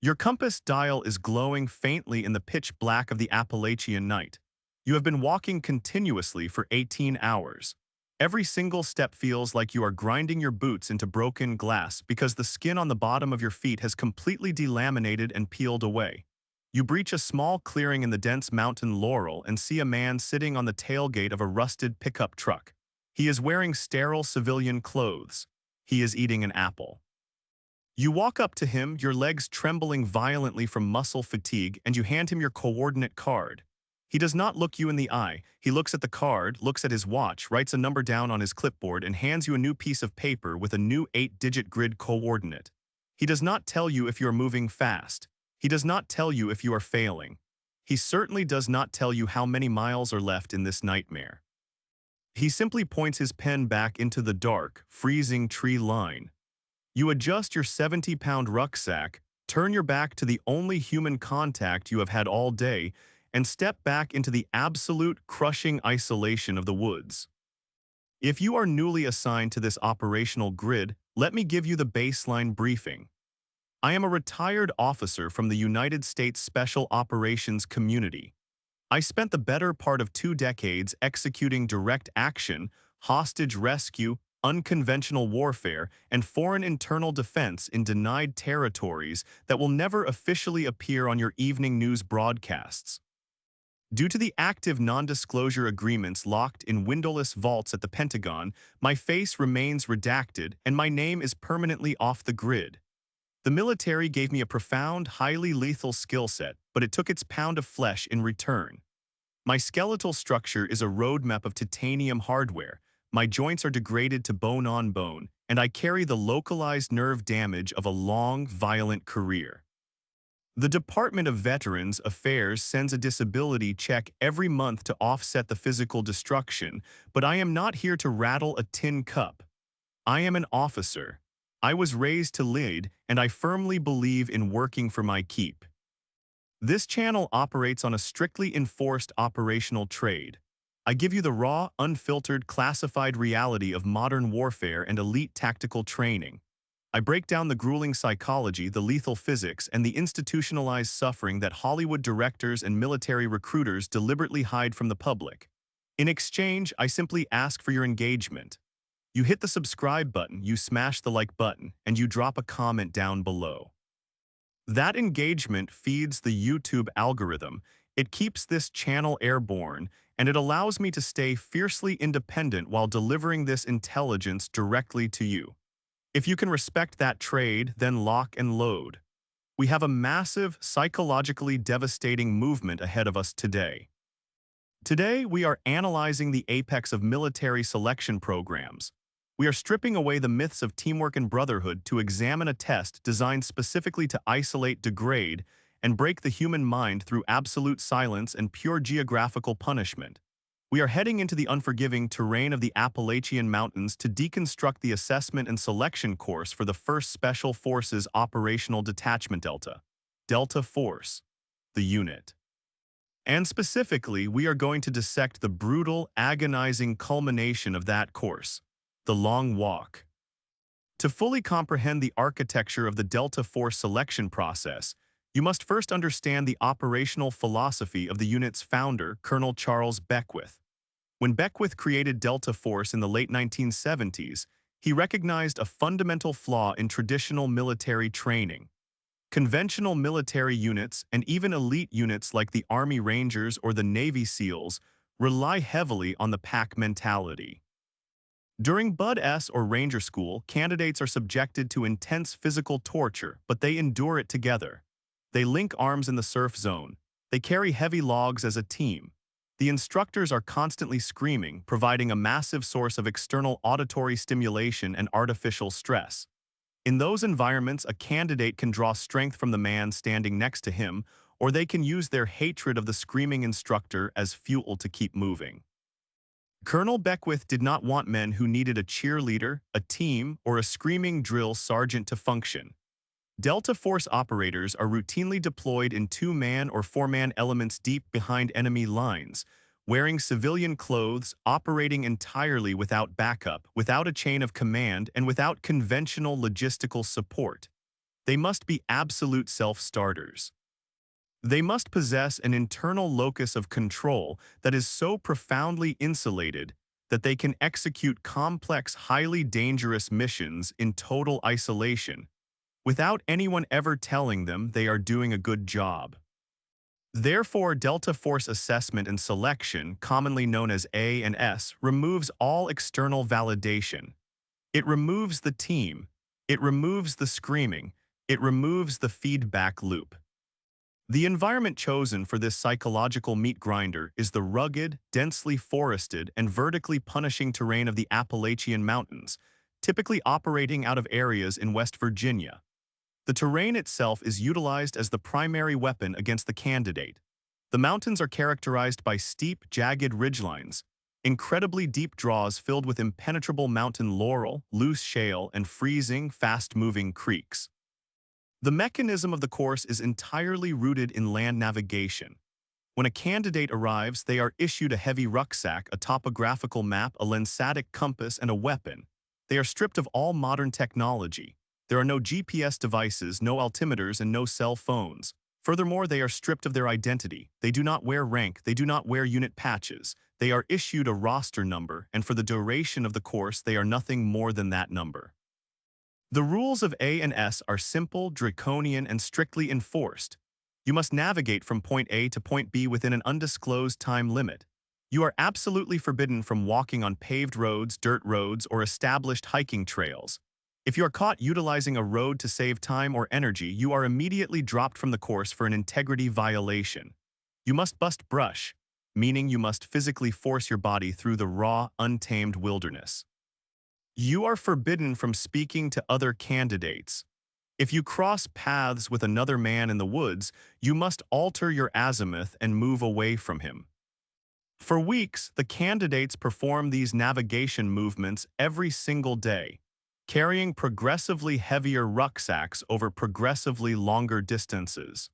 Your compass dial is glowing faintly in the pitch black of the Appalachian night. You have been walking continuously for 18 hours. Every single step feels like you are grinding your boots into broken glass because the skin on the bottom of your feet has completely delaminated and peeled away. You breach a small clearing in the dense mountain laurel and see a man sitting on the tailgate of a rusted pickup truck. He is wearing sterile civilian clothes. He is eating an apple. You walk up to him, your legs trembling violently from muscle fatigue, and you hand him your coordinate card. He does not look you in the eye. He looks at the card, looks at his watch, writes a number down on his clipboard, and hands you a new piece of paper with a new 8-digit grid coordinate. He does not tell you if you are moving fast. He does not tell you if you are failing. He certainly does not tell you how many miles are left in this nightmare. He simply points his pen back into the dark, freezing tree line. You adjust your 70-pound rucksack, turn your back to the only human contact you have had all day, and step back into the absolute crushing isolation of the woods. If you are newly assigned to this operational grid, let me give you the baseline briefing. I am a retired officer from the United States Special Operations Community. I spent the better part of 2 decades executing direct action, hostage rescue, unconventional warfare, and foreign internal defense in denied territories that will never officially appear on your evening news broadcasts. Due to the active non-disclosure agreements locked in windowless vaults at the Pentagon, my face remains redacted and my name is permanently off the grid. The military gave me a profound, highly lethal skill set, but it took its pound of flesh in return. My skeletal structure is a roadmap of titanium hardware. My joints are degraded to bone on bone, and I carry the localized nerve damage of a long, violent career. The Department of Veterans Affairs sends a disability check every month to offset the physical destruction, but I am not here to rattle a tin cup. I am an officer. I was raised to lead, and I firmly believe in working for my keep. This channel operates on a strictly enforced operational trade. I give you the raw, unfiltered, classified reality of modern warfare and elite tactical training. I break down the grueling psychology, the lethal physics, and the institutionalized suffering that Hollywood directors and military recruiters deliberately hide from the public. In exchange, I simply ask for your engagement. You hit the subscribe button, you smash the like button, and you drop a comment down below. That engagement feeds the YouTube algorithm. It keeps this channel airborne, and it allows me to stay fiercely independent while delivering this intelligence directly to you. If you can respect that trade, then lock and load. We have a massive, psychologically devastating movement ahead of us today. Today, we are analyzing the apex of military selection programs. We are stripping away the myths of teamwork and brotherhood to examine a test designed specifically to isolate, degrade, and break the human mind through absolute silence and pure geographical punishment. We are heading into the unforgiving terrain of the Appalachian Mountains to deconstruct the assessment and selection course for the 1st Special Forces Operational Detachment Delta Force, the unit. And specifically, we are going to dissect the brutal, agonizing culmination of that course, the long walk. To fully comprehend the architecture of the Delta Force selection process, you must first understand the operational philosophy of the unit's founder, Colonel Charles Beckwith. When Beckwith created Delta Force in the late 1970s, he recognized a fundamental flaw in traditional military training. Conventional military units, and even elite units like the Army Rangers or the Navy SEALs, rely heavily on the pack mentality. During Bud S or Ranger School, candidates are subjected to intense physical torture, but they endure it together. They link arms in the surf zone. They carry heavy logs as a team. The instructors are constantly screaming, providing a massive source of external auditory stimulation and artificial stress. In those environments, a candidate can draw strength from the man standing next to him, or they can use their hatred of the screaming instructor as fuel to keep moving. Colonel Beckwith did not want men who needed a cheerleader, a team, or a screaming drill sergeant to function. Delta Force operators are routinely deployed in 2-man or 4-man elements deep behind enemy lines, wearing civilian clothes, operating entirely without backup, without a chain of command, and without conventional logistical support. They must be absolute self-starters. They must possess an internal locus of control that is so profoundly insulated that they can execute complex, highly dangerous missions in total isolation, without anyone ever telling them they are doing a good job. Therefore, Delta Force Assessment and Selection, commonly known as A and S, removes all external validation. It removes the team. It removes the screaming. It removes the feedback loop. The environment chosen for this psychological meat grinder is the rugged, densely forested, and vertically punishing terrain of the Appalachian Mountains, typically operating out of areas in West Virginia. The terrain itself is utilized as the primary weapon against the candidate. The mountains are characterized by steep, jagged ridgelines, incredibly deep draws filled with impenetrable mountain laurel, loose shale, and freezing, fast-moving creeks. The mechanism of the course is entirely rooted in land navigation. When a candidate arrives, they are issued a heavy rucksack, a topographical map, a lensatic compass, and a weapon. They are stripped of all modern technology. There are no GPS devices, no altimeters, and no cell phones. Furthermore, they are stripped of their identity. They do not wear rank, they do not wear unit patches. They are issued a roster number, and for the duration of the course, they are nothing more than that number. The rules of A and S are simple, draconian, and strictly enforced. You must navigate from point A to point B within an undisclosed time limit. You are absolutely forbidden from walking on paved roads, dirt roads, or established hiking trails. If you are caught utilizing a road to save time or energy, you are immediately dropped from the course for an integrity violation. You must bust brush, meaning you must physically force your body through the raw, untamed wilderness. You are forbidden from speaking to other candidates. If you cross paths with another man in the woods, you must alter your azimuth and move away from him. For weeks, the candidates perform these navigation movements every single day, carrying progressively heavier rucksacks over progressively longer distances.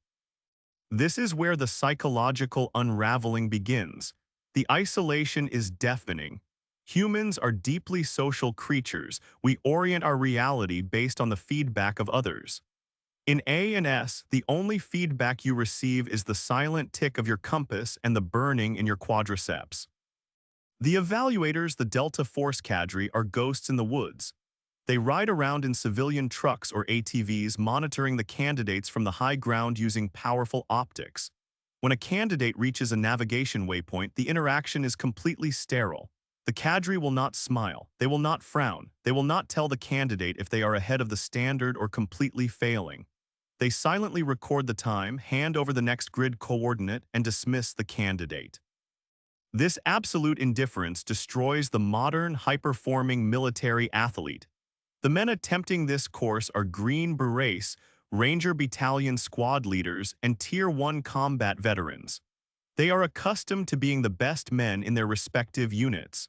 This is where the psychological unraveling begins. The isolation is deafening. Humans are deeply social creatures. We orient our reality based on the feedback of others. In A and S, the only feedback you receive is the silent tick of your compass and the burning in your quadriceps. The evaluators, the Delta Force Cadre, are ghosts in the woods. They ride around in civilian trucks or ATVs, monitoring the candidates from the high ground using powerful optics. When a candidate reaches a navigation waypoint, the interaction is completely sterile. The cadre will not smile, they will not frown, they will not tell the candidate if they are ahead of the standard or completely failing. They silently record the time, hand over the next grid coordinate, and dismiss the candidate. This absolute indifference destroys the modern, high-performing military athlete. The men attempting this course are Green Berets, Ranger Battalion squad leaders, and Tier 1 combat veterans. They are accustomed to being the best men in their respective units.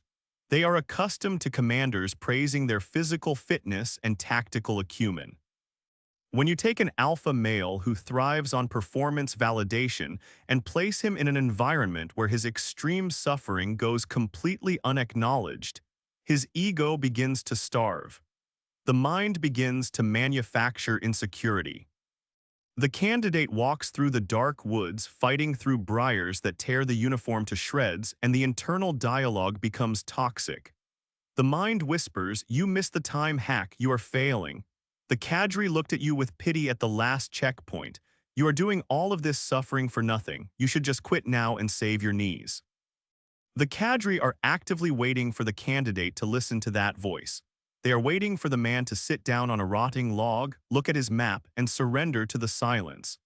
They are accustomed to commanders praising their physical fitness and tactical acumen. When you take an alpha male who thrives on performance validation and place him in an environment where his extreme suffering goes completely unacknowledged, his ego begins to starve. The mind begins to manufacture insecurity. The candidate walks through the dark woods, fighting through briars that tear the uniform to shreds, and the internal dialogue becomes toxic. The mind whispers, "You missed the time, hack, you are failing." The cadre looked at you with pity at the last checkpoint. "You are doing all of this suffering for nothing. You should just quit now and save your knees." The cadre are actively waiting for the candidate to listen to that voice. They are waiting for the man to sit down on a rotting log, look at his map, and surrender to the silence.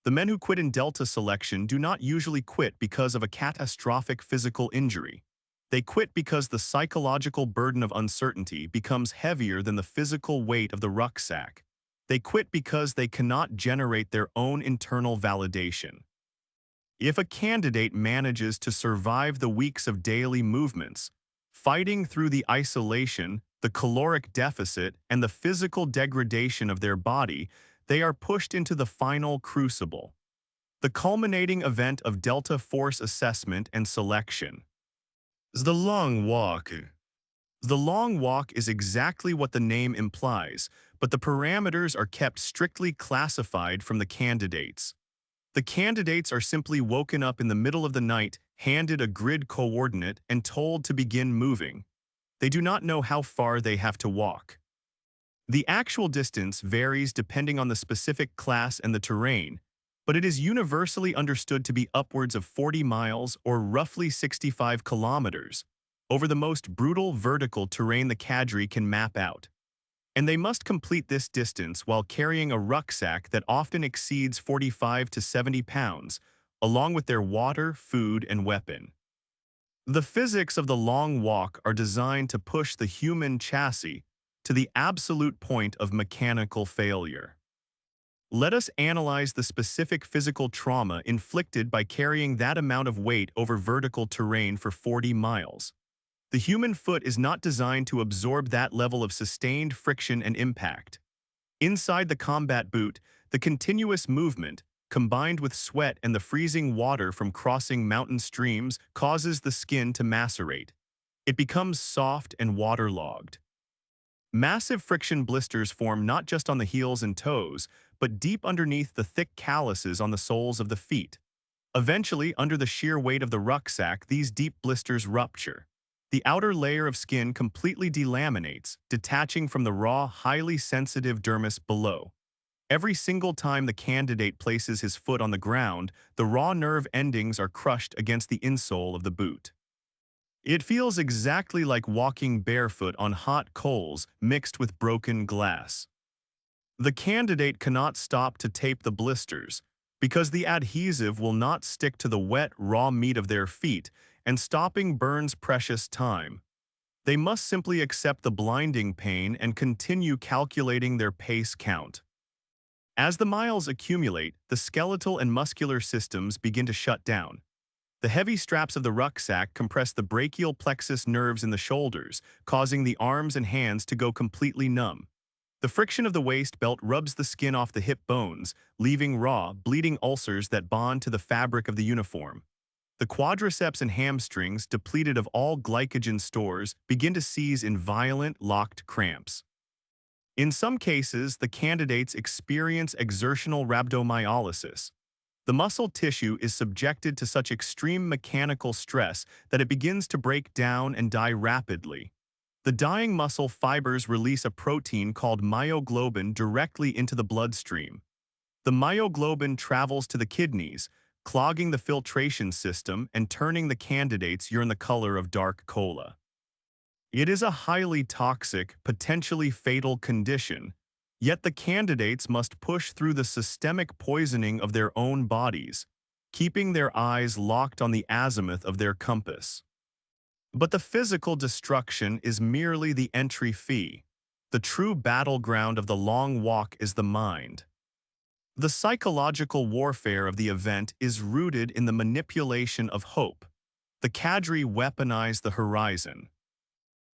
The men who quit in Delta selection do not usually quit because of a catastrophic physical injury. They quit because the psychological burden of uncertainty becomes heavier than the physical weight of the rucksack. They quit because they cannot generate their own internal validation. If a candidate manages to survive the weeks of daily movements, fighting through the isolation, the caloric deficit, and the physical degradation of their body, they are pushed into the final crucible, the culminating event of Delta Force assessment and selection. The long walk. The long walk is exactly what the name implies, but the parameters are kept strictly classified from the candidates. The candidates are simply woken up in the middle of the night, handed a grid coordinate, and told to begin moving. They do not know how far they have to walk. The actual distance varies depending on the specific class and the terrain, but it is universally understood to be upwards of 40 miles or roughly 65 kilometers over the most brutal vertical terrain the cadre can map out. And they must complete this distance while carrying a rucksack that often exceeds 45 to 70 pounds, along with their water, food, and weapon. The physics of the long walk are designed to push the human chassis to the absolute point of mechanical failure. Let us analyze the specific physical trauma inflicted by carrying that amount of weight over vertical terrain for 40 miles. The human foot is not designed to absorb that level of sustained friction and impact. Inside the combat boot, the continuous movement, combined with sweat and the freezing water from crossing mountain streams, causes the skin to macerate. It becomes soft and waterlogged. Massive friction blisters form not just on the heels and toes, but deep underneath the thick calluses on the soles of the feet. Eventually, under the sheer weight of the rucksack, these deep blisters rupture. The outer layer of skin completely delaminates, detaching from the raw, highly sensitive dermis below. Every single time the candidate places his foot on the ground, the raw nerve endings are crushed against the insole of the boot. It feels exactly like walking barefoot on hot coals mixed with broken glass. The candidate cannot stop to tape the blisters because the adhesive will not stick to the wet, raw meat of their feet, and stopping burns precious time. They must simply accept the blinding pain and continue calculating their pace count. As the miles accumulate, the skeletal and muscular systems begin to shut down. The heavy straps of the rucksack compress the brachial plexus nerves in the shoulders, causing the arms and hands to go completely numb. The friction of the waist belt rubs the skin off the hip bones, leaving raw, bleeding ulcers that bond to the fabric of the uniform. The quadriceps and hamstrings, depleted of all glycogen stores, begin to seize in violent, locked cramps. In some cases, the candidates experience exertional rhabdomyolysis. The muscle tissue is subjected to such extreme mechanical stress that it begins to break down and die rapidly. The dying muscle fibers release a protein called myoglobin directly into the bloodstream. The myoglobin travels to the kidneys, clogging the filtration system and turning the candidate's urine the color of dark cola. It is a highly toxic, potentially fatal condition, yet the candidates must push through the systemic poisoning of their own bodies, keeping their eyes locked on the azimuth of their compass. But the physical destruction is merely the entry fee. The true battleground of the long walk is the mind. The psychological warfare of the event is rooted in the manipulation of hope. The cadre weaponize the horizon.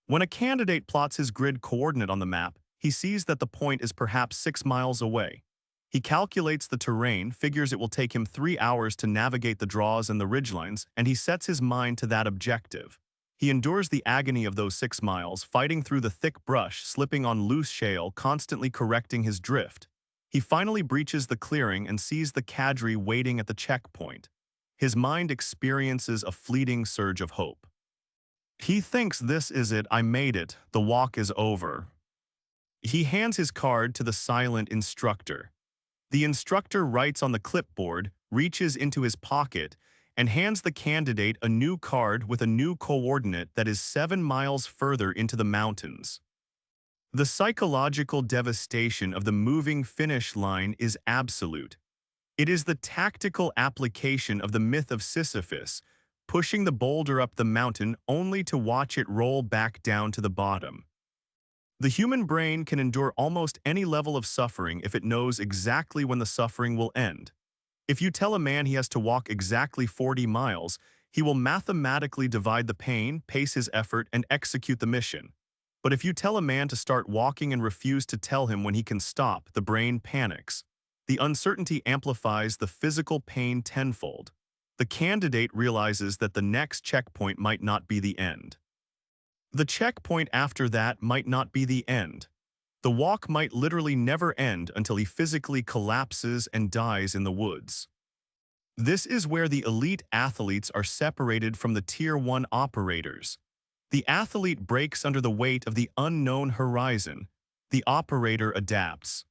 When a candidate plots his grid coordinate on the map, he sees that the point is perhaps 6 miles away. He calculates the terrain, figures it will take him 3 hours to navigate the draws and the ridgelines, and he sets his mind to that objective. He endures the agony of those 6 miles, fighting through the thick brush, slipping on loose shale, constantly correcting his drift. He finally breaches the clearing and sees the cadre waiting at the checkpoint. His mind experiences a fleeting surge of hope. He thinks, "This is it, I made it, the walk is over." He hands his card to the silent instructor. The instructor writes on the clipboard, reaches into his pocket, and hands the candidate a new card with a new coordinate that is 7 miles further into the mountains. The psychological devastation of the moving finish line is absolute. It is the tactical application of the myth of Sisyphus, pushing the boulder up the mountain only to watch it roll back down to the bottom. The human brain can endure almost any level of suffering if it knows exactly when the suffering will end. If you tell a man he has to walk exactly 40 miles, he will mathematically divide the pain, pace his effort, and execute the mission. But if you tell a man to start walking and refuse to tell him when he can stop, the brain panics. The uncertainty amplifies the physical pain tenfold. The candidate realizes that the next checkpoint might not be the end. The checkpoint after that might not be the end. The walk might literally never end until he physically collapses and dies in the woods. This is where the elite athletes are separated from the Tier 1 operators. The athlete breaks under the weight of the unknown horizon. The operator adapts.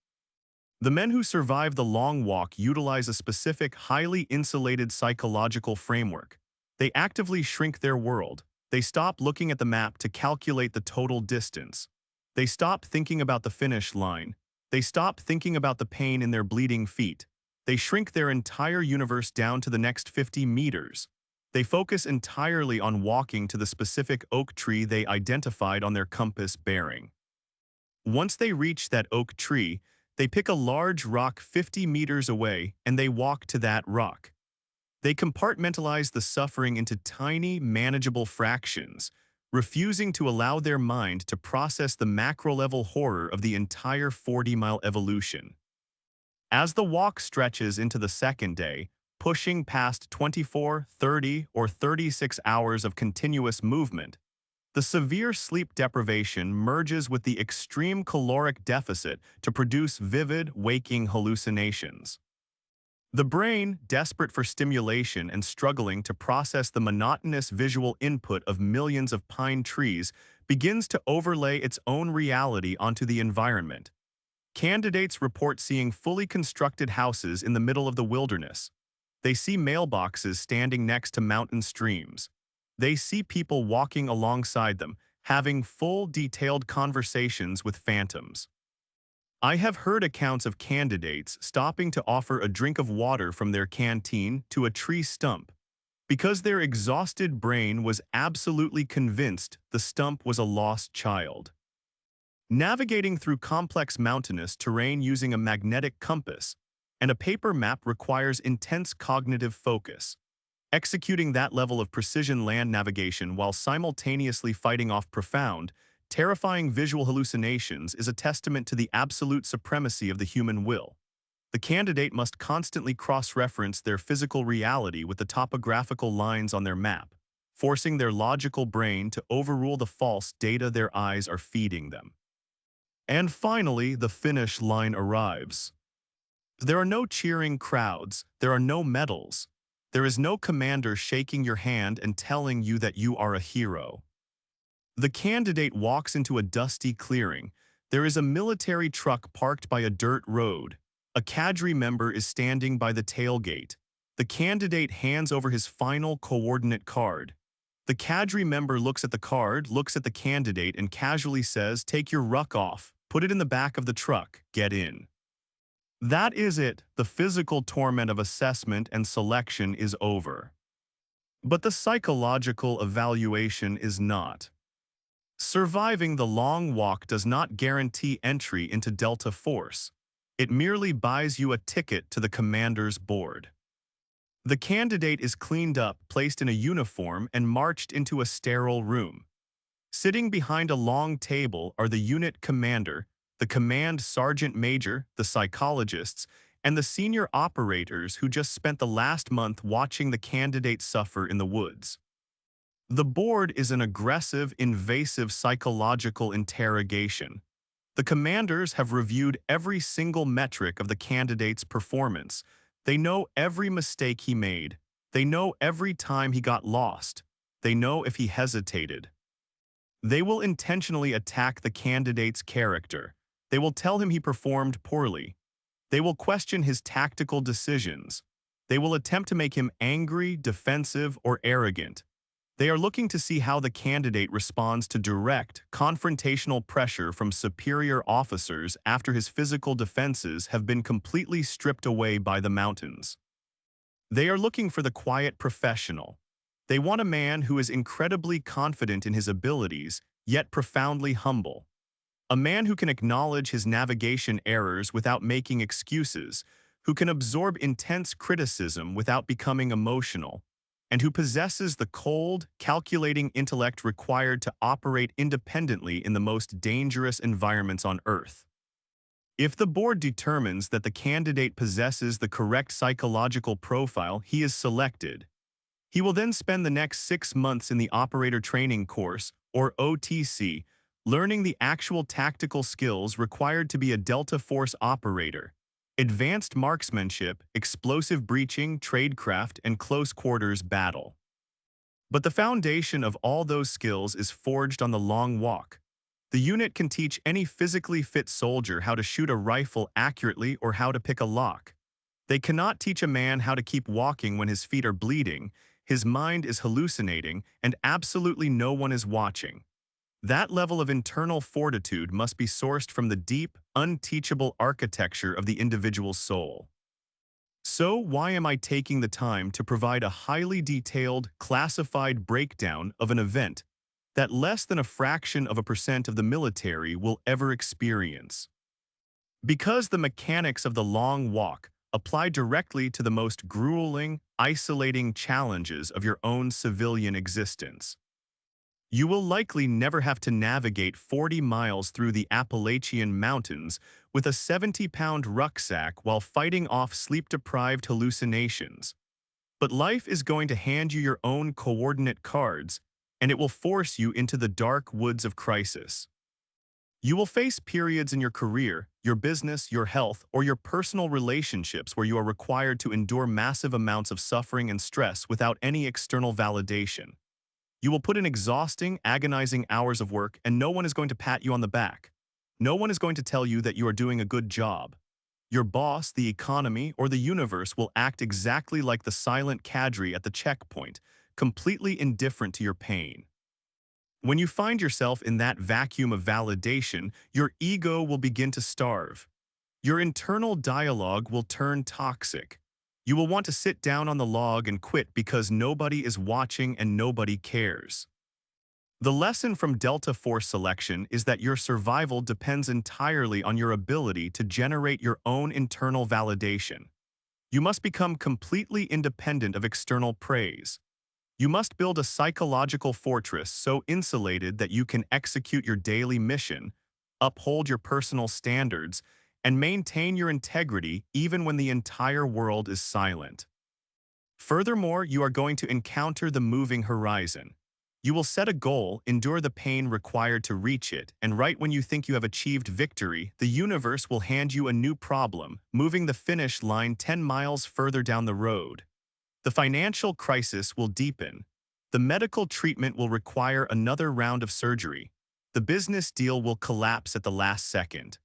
The men who survive the long walk utilize a specific, highly insulated psychological framework. They actively shrink their world. They stop looking at the map to calculate the total distance. They stop thinking about the finish line. They stop thinking about the pain in their bleeding feet. They shrink their entire universe down to the next 50 meters. They focus entirely on walking to the specific oak tree they identified on their compass bearing. Once they reach that oak tree, they pick a large rock 50 meters away and they walk to that rock. They compartmentalize the suffering into tiny, manageable fractions, refusing to allow their mind to process the macro-level horror of the entire 40-mile evolution. As the walk stretches into the second day, pushing past 24, 30, or 36 hours of continuous movement, the severe sleep deprivation merges with the extreme caloric deficit to produce vivid, waking hallucinations. The brain, desperate for stimulation and struggling to process the monotonous visual input of millions of pine trees, begins to overlay its own reality onto the environment. Candidates report seeing fully constructed houses in the middle of the wilderness. They see mailboxes standing next to mountain streams. They see people walking alongside them, having full, detailed conversations with phantoms. I have heard accounts of candidates stopping to offer a drink of water from their canteen to a tree stump because their exhausted brain was absolutely convinced the stump was a lost child. Navigating through complex mountainous terrain using a magnetic compass and a paper map requires intense cognitive focus. Executing that level of precision land navigation while simultaneously fighting off profound, terrifying visual hallucinations is a testament to the absolute supremacy of the human will. The candidate must constantly cross-reference their physical reality with the topographical lines on their map, forcing their logical brain to overrule the false data their eyes are feeding them. And finally, the finish line arrives. There are no cheering crowds, there are no medals. There is no commander shaking your hand and telling you that you are a hero. The candidate walks into a dusty clearing. There is a military truck parked by a dirt road. A cadre member is standing by the tailgate. The candidate hands over his final coordinate card. The cadre member looks at the card, looks at the candidate, and casually says, "Take your ruck off, put it in the back of the truck, get in." That is it. The physical torment of assessment and selection is over. But the psychological evaluation is not. Surviving the long walk does not guarantee entry into Delta Force. It merely buys you a ticket to the commander's board. The candidate is cleaned up, placed in a uniform, and marched into a sterile room. Sitting behind a long table are the unit commander, the command sergeant major, the psychologists, and the senior operators who just spent the last month watching the candidate suffer in the woods. The board is an aggressive, invasive psychological interrogation. The commanders have reviewed every single metric of the candidate's performance. They know every mistake he made. They know every time he got lost. They know if he hesitated. They will intentionally attack the candidate's character. They will tell him he performed poorly. They will question his tactical decisions. They will attempt to make him angry, defensive, or arrogant. They are looking to see how the candidate responds to direct, confrontational pressure from superior officers after his physical defenses have been completely stripped away by the mountains. They are looking for the quiet professional. They want a man who is incredibly confident in his abilities, yet profoundly humble. A man who can acknowledge his navigation errors without making excuses, who can absorb intense criticism without becoming emotional, and who possesses the cold, calculating intellect required to operate independently in the most dangerous environments on Earth. If the board determines that the candidate possesses the correct psychological profile, he is selected. He will then spend the next 6 months in the operator training course, or OTC, learning the actual tactical skills required to be a Delta Force operator: advanced marksmanship, explosive breaching, tradecraft, and close quarters battle. But the foundation of all those skills is forged on the long walk. The unit can teach any physically fit soldier how to shoot a rifle accurately or how to pick a lock. They cannot teach a man how to keep walking when his feet are bleeding, his mind is hallucinating, and absolutely no one is watching. That level of internal fortitude must be sourced from the deep, unteachable architecture of the individual soul. So why am I taking the time to provide a highly detailed, classified breakdown of an event that less than a fraction of a percent of the military will ever experience? Because the mechanics of the long walk apply directly to the most grueling, isolating challenges of your own civilian existence. You will likely never have to navigate 40 miles through the Appalachian Mountains with a 70-pound rucksack while fighting off sleep-deprived hallucinations. But life is going to hand you your own coordinate cards, and it will force you into the dark woods of crisis. You will face periods in your career, your business, your health, or your personal relationships where you are required to endure massive amounts of suffering and stress without any external validation. You will put in exhausting, agonizing hours of work, and no one is going to pat you on the back. No one is going to tell you that you are doing a good job. Your boss, the economy, or the universe will act exactly like the silent cadre at the checkpoint, completely indifferent to your pain. When you find yourself in that vacuum of validation, your ego will begin to starve. Your internal dialogue will turn toxic. You will want to sit down on the log and quit because nobody is watching and nobody cares. The lesson from Delta Force selection is that your survival depends entirely on your ability to generate your own internal validation. You must become completely independent of external praise. You must build a psychological fortress so insulated that you can execute your daily mission, uphold your personal standards, and maintain your integrity even when the entire world is silent. Furthermore, you are going to encounter the moving horizon. You will set a goal, endure the pain required to reach it, and right when you think you have achieved victory, the universe will hand you a new problem, moving the finish line 10 miles further down the road. The financial crisis will deepen. The medical treatment will require another round of surgery. The business deal will collapse at the last second.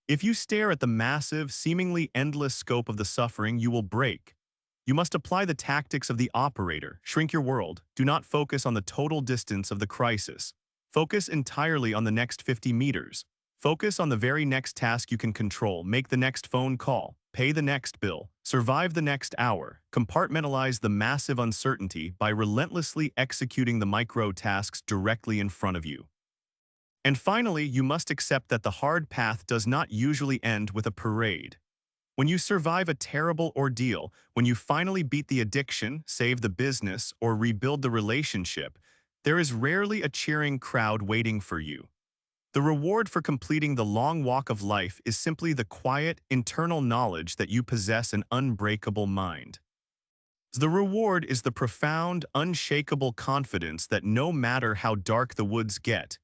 If you stare at the massive, seemingly endless scope of the suffering, you will break. You must apply the tactics of the operator, shrink your world, do not focus on the total distance of the crisis. Focus entirely on the next 50 meters. Focus on the very next task you can control, make the next phone call, pay the next bill, survive the next hour, compartmentalize the massive uncertainty by relentlessly executing the micro tasks directly in front of you. And finally, you must accept that the hard path does not usually end with a parade. When you survive a terrible ordeal, when you finally beat the addiction, save the business, or rebuild the relationship, there is rarely a cheering crowd waiting for you. The reward for completing the long walk of life is simply the quiet, internal knowledge that you possess an unbreakable mind. The reward is the profound, unshakable confidence that no matter how dark the woods get,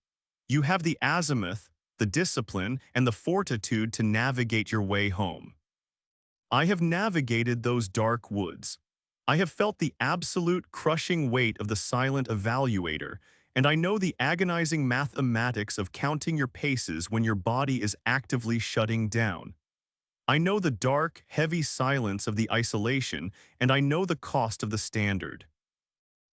you have the azimuth, the discipline, and the fortitude to navigate your way home. I have navigated those dark woods. I have felt the absolute crushing weight of the silent evaluator, and I know the agonizing mathematics of counting your paces when your body is actively shutting down. I know the dark, heavy silence of the isolation, and I know the cost of the standard.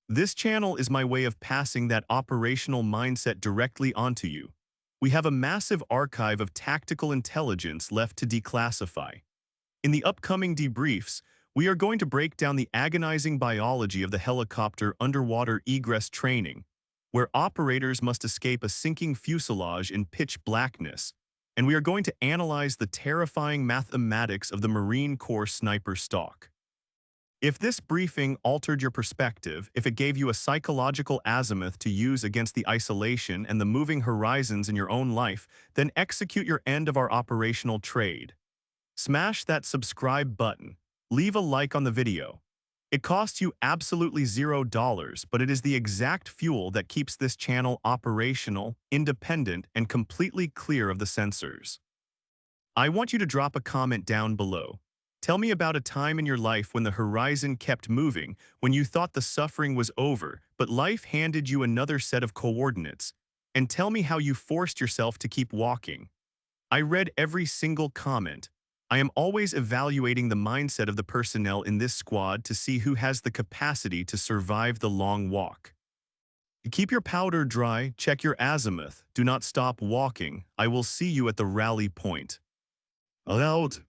This channel is my way of passing that operational mindset directly onto you. We have a massive archive of tactical intelligence left to declassify. In the upcoming debriefs, we are going to break down the agonizing biology of the helicopter underwater egress training, where operators must escape a sinking fuselage in pitch blackness, and we are going to analyze the terrifying mathematics of the Marine Corps sniper stalk. If this briefing altered your perspective, if it gave you a psychological azimuth to use against the isolation and the moving horizons in your own life, then execute your end of our operational trade. Smash that subscribe button, leave a like on the video, It costs you absolutely $0, but it is the exact fuel that keeps this channel operational, independent, and completely clear of the censors. I want you to drop a comment down below. Tell me about a time in your life when the horizon kept moving, when you thought the suffering was over, but life handed you another set of coordinates. And tell me how you forced yourself to keep walking. I read every single comment. I am always evaluating the mindset of the personnel in this squad to see who has the capacity to survive the long walk. Keep your powder dry, check your azimuth, do not stop walking. I will see you at the rally point. Out.